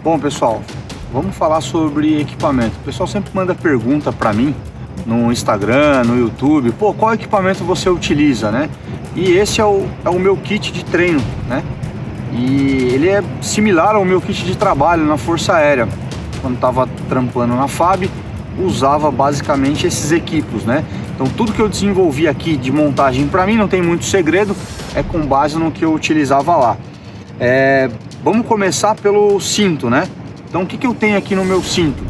Bom, pessoal, vamos falar sobre equipamento. O pessoal sempre manda pergunta para mim no Instagram, no YouTube, pô, qual equipamento você utiliza, né? E esse é o meu kit de treino, né? E ele é similar ao meu kit de trabalho na Força Aérea. Quando estava trampando na FAB, usava basicamente esses equipos, né? Então tudo que eu desenvolvi aqui de montagem para mim não tem muito segredo, é com base no que eu utilizava lá. Vamos começar pelo cinto, né? Então o que eu tenho aqui no meu cinto?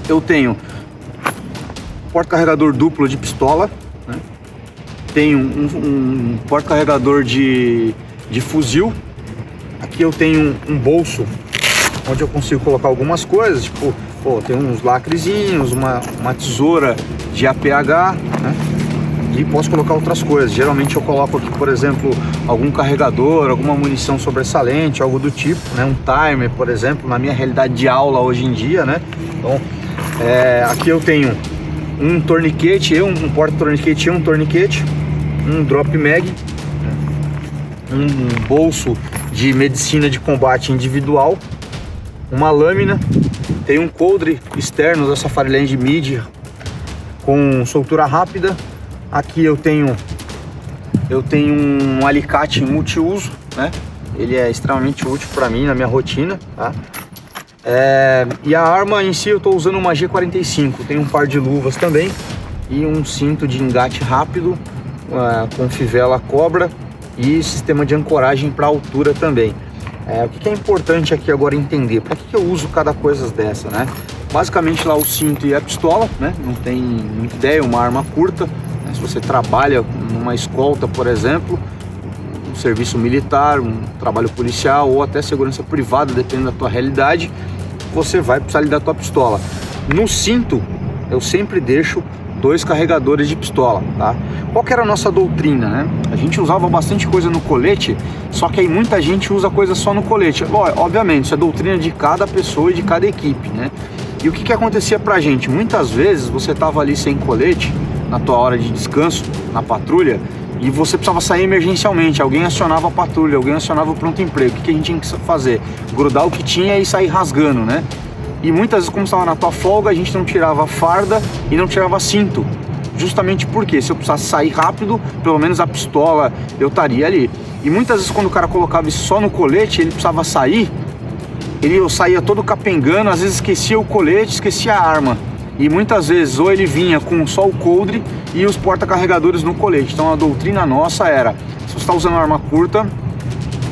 Eu tenho porta-carregador duplo de pistola, né? Tenho um porta-carregador de fuzil. Aqui eu tenho um bolso onde eu consigo colocar algumas coisas, tipo, pô, tem uns lacrezinhos, uma tesoura de APH, né? E posso colocar outras coisas. Geralmente eu coloco aqui, por exemplo, algum carregador, alguma munição sobressalente, algo do tipo, né? Um timer, por exemplo, na minha realidade de aula hoje em dia, né? Então, aqui eu tenho um torniquete, um porta-torniquete e um torniquete, um drop mag, um bolso de medicina de combate individual, uma lâmina, tem um coldre externo da Safariland Mid com soltura rápida. Aqui eu tenho um alicate multiuso, né? Ele é extremamente útil para mim na minha rotina, tá? E a arma em si eu estou usando uma G45, tem um par de luvas também e um cinto de engate rápido com fivela cobra e sistema de ancoragem para altura também. O que é importante aqui agora entender, para que eu uso cada coisa dessa, né? Basicamente lá o cinto e a pistola, né? Não tem muita ideia, uma arma curta, né? Se você trabalha numa escolta, por exemplo, um serviço militar, um trabalho policial ou até segurança privada, dependendo da tua realidade, você vai precisar da tua pistola. No cinto eu sempre deixo 2 carregadores de pistola, tá? Qual que era a nossa doutrina, né? A gente usava bastante coisa no colete, só que aí muita gente usa coisa só no colete. Obviamente, isso é doutrina de cada pessoa e de cada equipe, né? E o que acontecia pra gente? Muitas vezes você tava ali sem colete, na tua hora de descanso, na patrulha, e você precisava sair emergencialmente, alguém acionava a patrulha, alguém acionava o pronto emprego. O que a gente tinha que fazer? Grudar o que tinha e sair rasgando, né? E muitas vezes, como estava na tua folga, a gente não tirava farda e não tirava cinto. Justamente porque se eu precisasse sair rápido, pelo menos a pistola eu estaria ali. E muitas vezes quando o cara colocava isso só no colete, ele precisava sair, eu saía todo capengando, às vezes esquecia o colete, esquecia a arma. E muitas vezes ou ele vinha com só o coldre e os porta-carregadores no colete. Então a doutrina nossa era, se você está usando uma arma curta,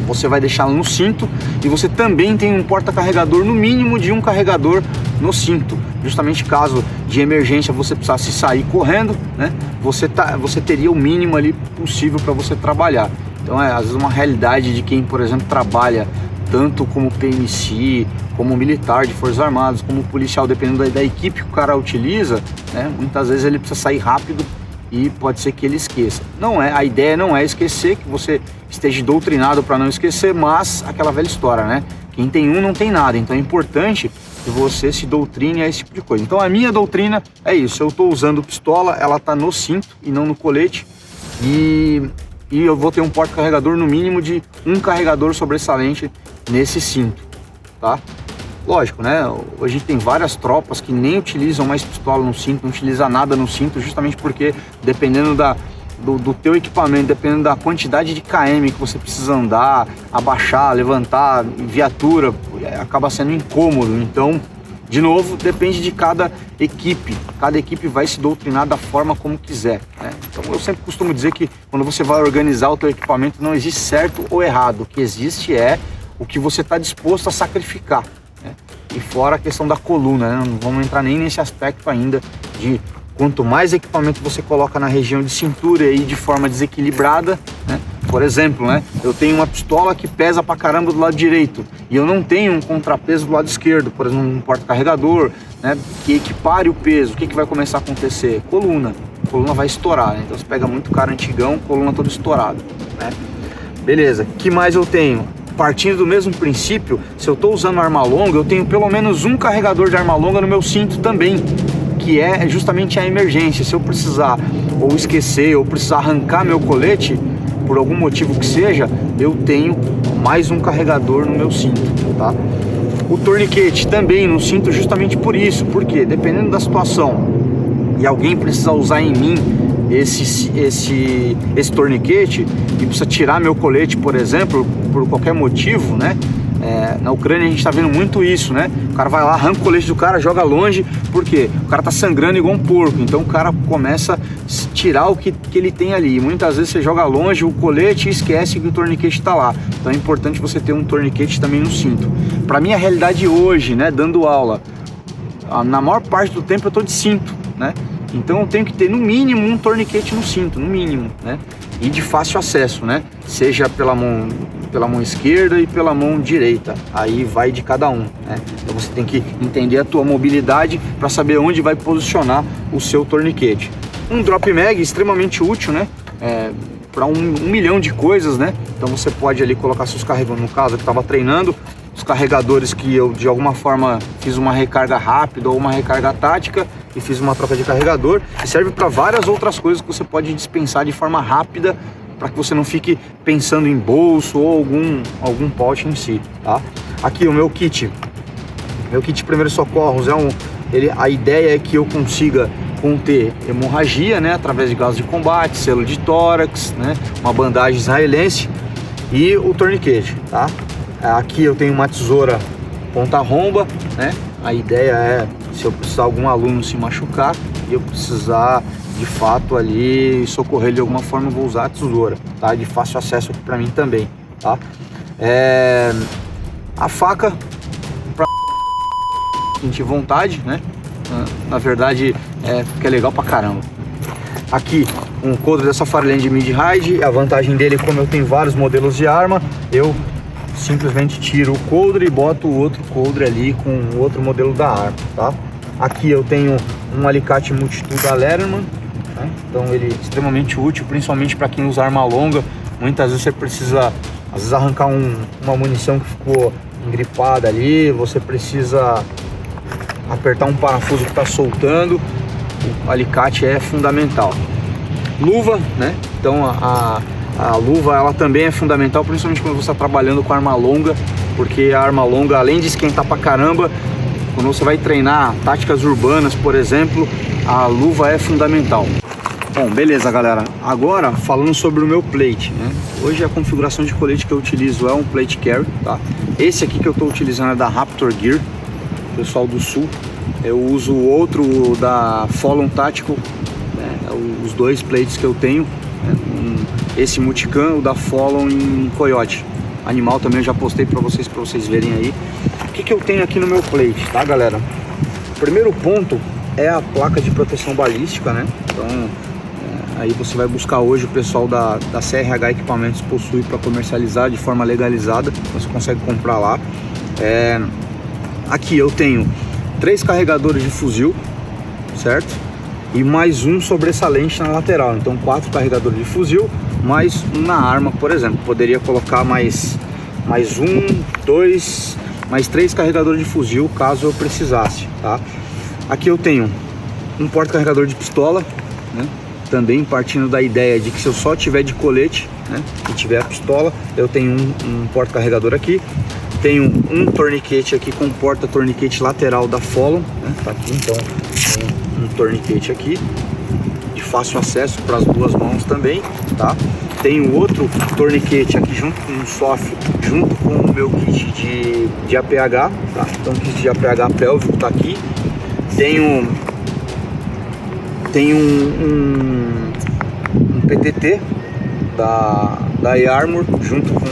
você vai deixá-la no cinto e você também tem um porta-carregador, no mínimo de um carregador no cinto. Justamente caso de emergência você precisasse sair correndo, né? Você teria o mínimo ali possível para você trabalhar. Então às vezes uma realidade de quem, por exemplo, trabalha tanto como PMC, como militar de Forças Armadas, como policial, dependendo da equipe que o cara utiliza, né? Muitas vezes ele precisa sair rápido e pode ser que ele esqueça. A ideia não é esquecer, que você esteja doutrinado para não esquecer, mas aquela velha história, né? Quem tem um não tem nada, então é importante que você se doutrine a esse tipo de coisa. Então a minha doutrina é isso, eu estou usando pistola, ela está no cinto e não no colete, e eu vou ter um porta-carregador no mínimo de um carregador sobressalente nesse cinto, tá? Lógico, né? Hoje tem várias tropas que nem utilizam mais pistola no cinto, não utiliza nada no cinto, justamente porque dependendo do teu equipamento, dependendo da quantidade de KM que você precisa andar, abaixar, levantar, viatura, acaba sendo incômodo. Então, de novo, depende de cada equipe vai se doutrinar da forma como quiser, né? Então eu sempre costumo dizer que quando você vai organizar o teu equipamento não existe certo ou errado, o que existe é o que você está disposto a sacrificar, né? E fora a questão da coluna, né? Não vamos entrar nem nesse aspecto ainda de quanto mais equipamento você coloca na região de cintura e de forma desequilibrada, né? Por exemplo, né? Eu tenho uma pistola que pesa pra caramba do lado direito e eu não tenho um contrapeso do lado esquerdo, por exemplo, um porta-carregador, né? Que equipare o peso. O que vai começar a acontecer? Coluna vai estourar, né? Então você pega muito cara antigão, coluna toda estourada, né? Beleza, que mais eu tenho? Partindo do mesmo princípio, se eu estou usando arma longa, eu tenho pelo menos um carregador de arma longa no meu cinto também, que é justamente a emergência. Se eu precisar ou esquecer ou precisar arrancar meu colete, por algum motivo que seja, eu tenho mais um carregador no meu cinto, tá? O torniquete também no cinto justamente por isso, porque dependendo da situação e alguém precisa usar em mim esse torniquete e precisa tirar meu colete, por exemplo, por qualquer motivo, né? Na Ucrânia a gente tá vendo muito isso, né? O cara vai lá, arranca o colete do cara, joga longe, porque o cara tá sangrando igual um porco, então o cara começa a tirar o que ele tem ali. Muitas vezes você joga longe o colete e esquece que o torniquete tá lá. Então é importante você ter um torniquete também no cinto. Pra mim a realidade hoje, né, dando aula, na maior parte do tempo eu tô de cinto, né? Então eu tenho que ter no mínimo um torniquete no cinto, no mínimo, né? E de fácil acesso, né? Seja pela mão esquerda e pela mão direita. Aí vai de cada um, né? Então você tem que entender a tua mobilidade para saber onde vai posicionar o seu torniquete. Um drop mag extremamente útil, né? Para um milhão de coisas, né? Então você pode ali colocar seus carregadores, no caso eu estava treinando, os carregadores que eu de alguma forma fiz uma recarga rápida ou uma recarga tática e fiz uma troca de carregador, e serve para várias outras coisas que você pode dispensar de forma rápida, para que você não fique pensando em bolso ou algum pouch em si, tá? Aqui o meu kit primeiros socorros a ideia é que eu consiga conter hemorragia, né, através de gás de combate, selo de tórax, né, uma bandagem israelense e o torniquete, tá? Aqui eu tenho uma tesoura ponta romba, né? A ideia é, se eu precisar algum aluno se machucar e eu precisar de fato ali socorrer ele de alguma forma, eu vou usar a tesoura, tá? De fácil acesso aqui para mim também, tá? A faca para sentir vontade, né? Na verdade que é legal pra caramba. Aqui um coldre dessa Safariland Mid-Ride. A vantagem dele, como eu tenho vários modelos de arma, eu simplesmente tiro o coldre e boto o outro coldre ali com o outro modelo da arma, tá? Aqui eu tenho um alicate multitool da Leatherman, né? Então ele é extremamente útil, principalmente para quem usa arma longa. Muitas vezes você precisa, às vezes, arrancar uma munição que ficou engripada ali, você precisa apertar um parafuso que está soltando, o alicate é fundamental. Luva, né? Então a luva ela também é fundamental, principalmente quando você está trabalhando com arma longa, porque a arma longa, além de esquentar pra caramba, quando você vai treinar táticas urbanas, por exemplo, a luva é fundamental. Bom, beleza, galera. Agora falando sobre o meu plate, né? Hoje a configuração de colete que eu utilizo é um plate carry, tá? Esse aqui que eu estou utilizando é da Raptor Gear, pessoal do sul. Eu uso o outro da Fallon Tactical, né? Os dois plates que eu tenho, né? Esse Multicam, o da Fallon em Coyote. Animal também eu já postei para vocês verem aí. O que eu tenho aqui no meu plate, tá, galera? O primeiro ponto é a placa de proteção balística, né? Então aí você vai buscar hoje, o pessoal da CRH Equipamentos possui para comercializar de forma legalizada, você consegue comprar lá. Aqui eu tenho 3 carregadores de fuzil, certo? E mais um sobressalente na lateral, então 4 carregadores de fuzil, mais um na arma, por exemplo. Poderia colocar mais 3 carregadores de fuzil, caso eu precisasse, tá? Aqui eu tenho um porta-carregador de pistola, né? Também partindo da ideia de que se eu só tiver de colete, né, e tiver a pistola, eu tenho um porta-carregador aqui. Tenho um torniquete aqui com porta-torniquete lateral da Fallon, né? Tá aqui, então tem um torniquete aqui de fácil acesso para as duas mãos também, tá? Tenho outro torniquete aqui junto com um soft, junto com o meu kit de APH, tá? Então o kit de APH pélvico tá aqui. Tenho um PTT da E-Armor junto com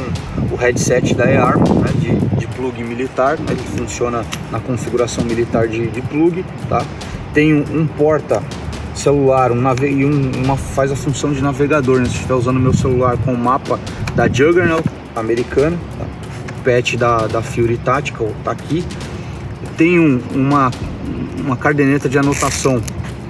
o headset da E-Armor, né, de plug militar, né, que funciona na configuração militar de plug, tá? Tenho um porta celular faz a função de navegador, né? Se estiver usando meu celular com o mapa da Juggernaut americana, tá? O patch da Fury Tactical tá aqui. Tenho uma caderneta de anotação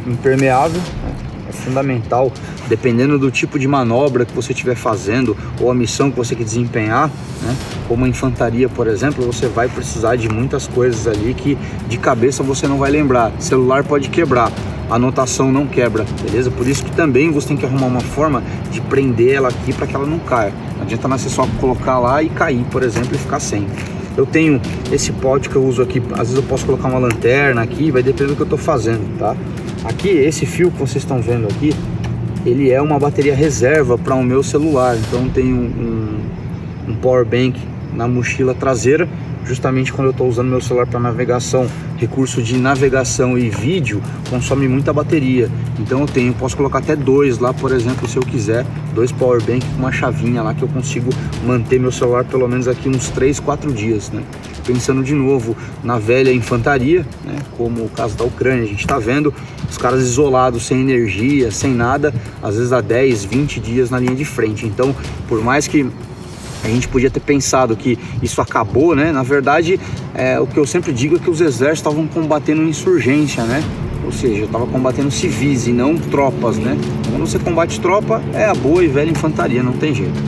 impermeável, né? É fundamental, dependendo do tipo de manobra que você estiver fazendo ou a missão que você quer desempenhar, né? Como a infantaria, por exemplo, você vai precisar de muitas coisas ali que de cabeça você não vai lembrar. Celular pode quebrar, a anotação não quebra, beleza? Por isso que também você tem que arrumar uma forma de prender ela aqui para que ela não caia. Não adianta você só colocar lá e cair, por exemplo, e ficar sem. Eu tenho esse pote que eu uso aqui, às vezes eu posso colocar uma lanterna aqui, vai depender do que eu tô fazendo, tá? Aqui, esse fio que vocês estão vendo aqui, ele é uma bateria reserva para o meu celular. Então tem um power bank na mochila traseira, justamente quando eu estou usando meu celular para navegação, recurso de navegação e vídeo consome muita bateria. Então eu posso colocar até 2 lá, por exemplo, se eu quiser, 2 power bank com uma chavinha lá que eu consigo manter meu celular pelo menos aqui uns 3, 4 dias, né? Pensando de novo na velha infantaria, né? Como o caso da Ucrânia, a gente está vendo os caras isolados, sem energia, sem nada, às vezes há 10, 20 dias na linha de frente. Então, por mais que a gente podia ter pensado que isso acabou, né? Na verdade, o que eu sempre digo é que os exércitos estavam combatendo insurgência, né? Ou seja, estava combatendo civis e não tropas, né? Quando você combate tropa, é a boa e velha infantaria, não tem jeito.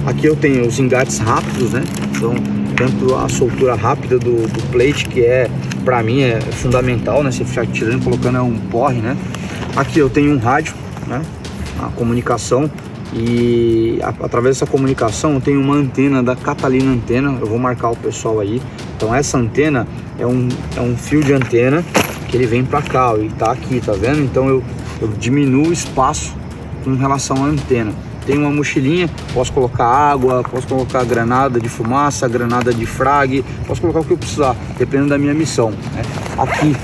Aqui eu tenho os engates rápidos, né? Então, tanto a soltura rápida do plate, que pra mim é fundamental, né? Você ficar tirando e colocando é um porre, né? Aqui eu tenho um rádio, né? A comunicação. E através dessa comunicação eu tenho uma antena da Catalina Antena, eu vou marcar o pessoal aí. Então essa antena é um fio de antena que ele vem para cá, ele tá aqui, tá vendo? Então eu diminuo o espaço com relação à antena. Tem uma mochilinha, posso colocar água, posso colocar granada de fumaça, granada de frag, posso colocar o que eu precisar, dependendo da minha missão, né? Aqui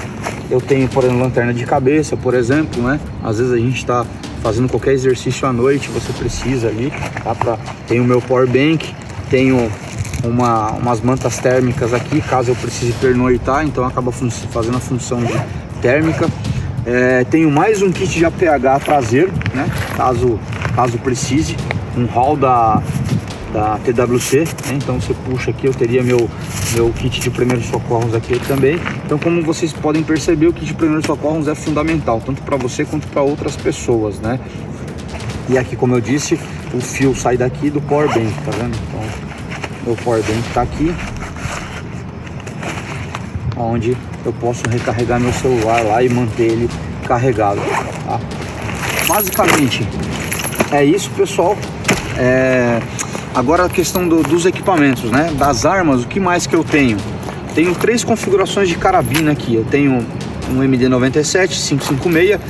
eu tenho, por exemplo, lanterna de cabeça, por exemplo, né? Às vezes a gente está fazendo qualquer exercício à noite, você precisa ali, tá? Tem o meu power bank, tenho umas mantas térmicas aqui, caso eu precise pernoitar, então acaba fazendo a função de térmica. Tenho mais um kit de APH traseiro, né? Caso precise, um hall da TWC, né? Então você puxa aqui, eu teria meu kit de primeiros socorros aqui também. Então, como vocês podem perceber, o kit de primeiros socorros é fundamental, tanto para você quanto para outras pessoas, né? E aqui, como eu disse, o fio sai daqui do power bank, tá vendo? Então, meu power bank tá aqui, onde eu posso recarregar meu celular lá e manter ele carregado, tá? Basicamente é isso, pessoal. Agora a questão dos equipamentos, né? Das armas, o que mais que eu tenho? Tenho 3 configurações de carabina aqui. Eu tenho um MD97 556.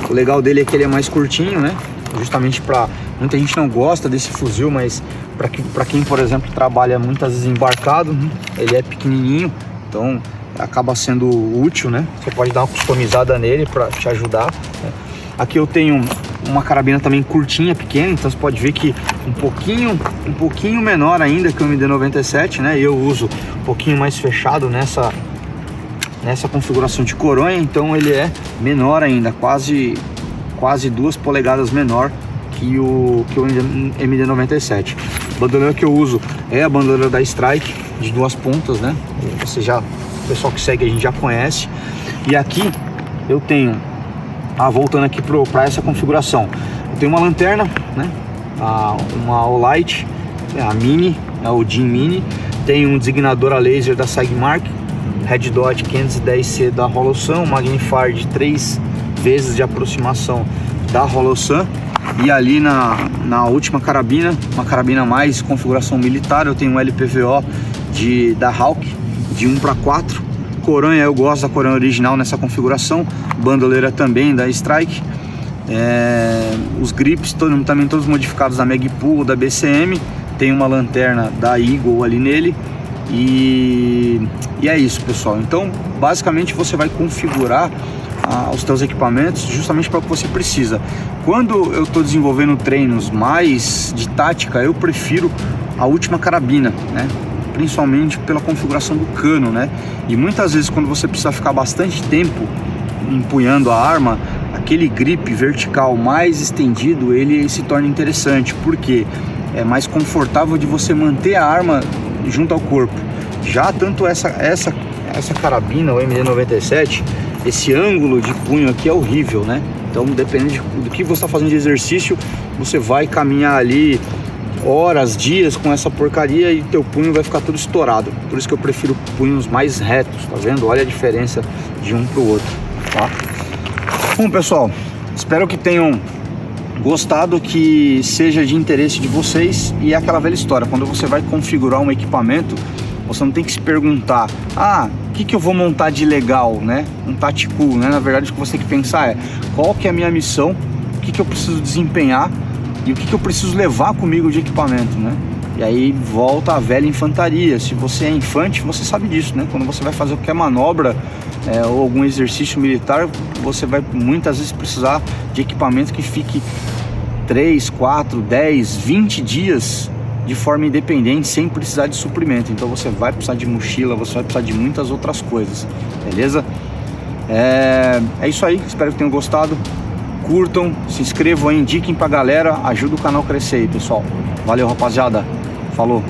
O legal dele é que ele é mais curtinho, né? Justamente para muita gente não gosta desse fuzil, mas para quem, por exemplo, trabalha muitas vezes embarcado, né? Ele é pequenininho, então acaba sendo útil, né? Você pode dar uma customizada nele para te ajudar, né? Aqui eu tenho uma carabina também curtinha, pequena, então você pode ver que um pouquinho menor ainda que o MD97, né? Eu uso um pouquinho mais fechado nessa configuração de coronha, então ele é menor ainda, quase 2 polegadas menor que o MD97. A bandoleira que eu uso é a bandoleira da Strike, de 2 pontas, né? O pessoal que segue a gente já conhece. E aqui eu tenho, voltando aqui para essa configuração, eu tenho uma lanterna, né? Uma Olight, a Mini, o DIN Mini. Tem um designador a laser da Sigmark, Red Dot 510C da Holosun, Magnifier de 3 vezes de aproximação da Holosun. E ali na última carabina, uma carabina mais configuração militar, eu tenho um LPVO da Hawk de 1:4. Coronha, eu gosto da coronha original nessa configuração. Bandoleira também da Strike. Os grips também todos modificados da Magpul, da BCM. Tem uma lanterna da Eagle ali nele. E é isso, pessoal. Então basicamente você vai configurar os teus equipamentos justamente para o que você precisa. Quando eu estou desenvolvendo treinos mais de tática, eu prefiro a última carabina, né? Principalmente pela configuração do cano, né? E muitas vezes quando você precisa ficar bastante tempo empunhando a arma, aquele grip vertical mais estendido, ele se torna interessante, porque é mais confortável de você manter a arma junto ao corpo. Já tanto essa carabina, o MD97, esse ângulo de punho aqui é horrível, né? Então, dependendo do que você está fazendo de exercício, você vai caminhar ali horas, dias com essa porcaria e teu punho vai ficar todo estourado. Por isso que eu prefiro punhos mais retos, tá vendo? Olha a diferença de um para o outro, tá? Bom, pessoal, espero que tenham gostado, que seja de interesse de vocês. E é aquela velha história, quando você vai configurar um equipamento, Você não tem que se perguntar, o que eu vou montar de legal, né? Um tactical, né? Na verdade, o que você tem que pensar é, qual que é a minha missão, o que eu preciso desempenhar e o que eu preciso levar comigo de equipamento, né? E aí volta a velha infantaria. Se você é infante, você sabe disso, né? Quando você vai fazer qualquer manobra ou algum exercício militar, você vai muitas vezes precisar de equipamento que fique 3, 4, 10, 20 dias de forma independente, sem precisar de suprimento. Então você vai precisar de mochila, você vai precisar de muitas outras coisas, beleza? É isso aí, espero que tenham gostado. Curtam, se inscrevam aí, indiquem pra galera, ajuda o canal a crescer aí, pessoal. Valeu, rapaziada. Falou.